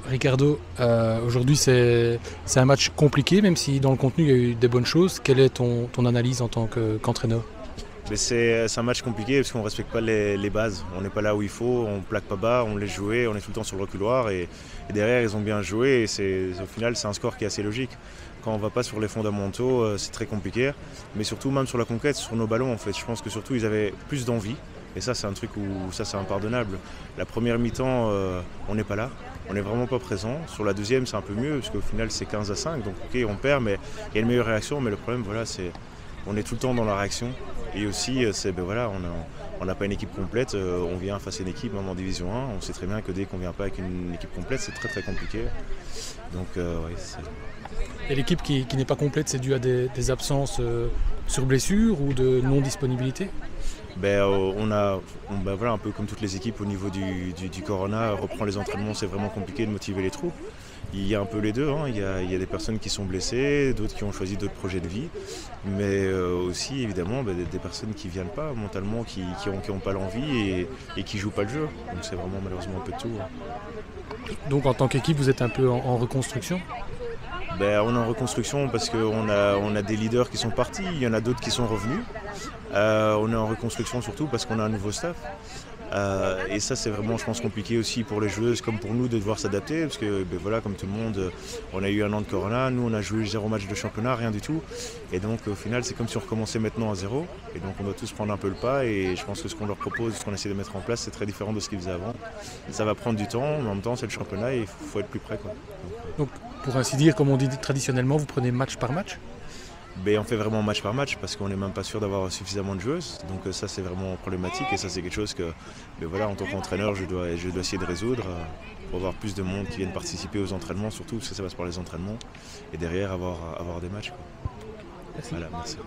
Ricardo, aujourd'hui c'est un match compliqué, même si dans le contenu il y a eu des bonnes choses. Quelle est ton analyse en tant qu'entraîneur? Mais c'est un match compliqué parce qu'on ne respecte pas les bases. On n'est pas là où il faut, on ne plaque pas bas, on laisse jouer, on est tout le temps sur le reculoir et derrière ils ont bien joué et au final c'est un score qui est assez logique. Quand on ne va pas sur les fondamentaux, c'est très compliqué. Mais surtout même sur la conquête, sur nos ballons en fait. Je pense que surtout ils avaient plus d'envie. Et ça c'est un truc où ça c'est impardonnable. La première mi-temps, on n'est pas là. On n'est vraiment pas présent. Sur la deuxième c'est un peu mieux parce qu'au final c'est 15-5. Donc ok on perd mais il y a une meilleure réaction. Mais le problème voilà c'est on est tout le temps dans la réaction. Et aussi, voilà, on n'a pas une équipe complète, on vient face à une équipe même en Division 1, on sait très bien que dès qu'on ne vient pas avec une équipe complète, c'est très très compliqué. Donc, Et l'équipe qui n'est pas complète, c'est dû à des absences sur blessure ou de non-disponibilité? Voilà, un peu comme toutes les équipes au niveau du Corona, reprend les entraînements, c'est vraiment compliqué de motiver les troupes. Il y a un peu les deux, hein. Il y a des personnes qui sont blessées, d'autres qui ont choisi d'autres projets de vie, mais aussi évidemment des personnes qui ne viennent pas mentalement, qui n'ont pas l'envie et qui ne jouent pas le jeu. Donc c'est vraiment malheureusement un peu de tout. Hein. Donc en tant qu'équipe, vous êtes un peu en reconstruction? On est en reconstruction parce qu'on a des leaders qui sont partis, il y en a d'autres qui sont revenus. On est en reconstruction surtout parce qu'on a un nouveau staff. Et ça c'est vraiment je pense compliqué aussi pour les joueuses comme pour nous de devoir s'adapter parce que voilà, comme tout le monde on a eu un an de Corona, nous on a joué 0 match de championnat, rien du tout et donc au final c'est comme si on recommençait maintenant à zéro et donc on doit tous prendre un peu le pas et je pense que ce qu'on leur propose, ce qu'on essaie de mettre en place c'est très différent de ce qu'ils faisaient avant. Et ça va prendre du temps, mais en même temps c'est le championnat et il faut être plus près quoi. Donc pour ainsi dire, comme on dit traditionnellement, vous prenez match par match? On fait vraiment match par match parce qu'on n'est même pas sûr d'avoir suffisamment de joueuses. Donc ça c'est vraiment problématique et ça c'est quelque chose que voilà, en tant qu'entraîneur je dois essayer de résoudre pour avoir plus de monde qui vienne participer aux entraînements, surtout parce que ça passe par les entraînements et derrière avoir des matchs. Quoi. Merci. Voilà, merci.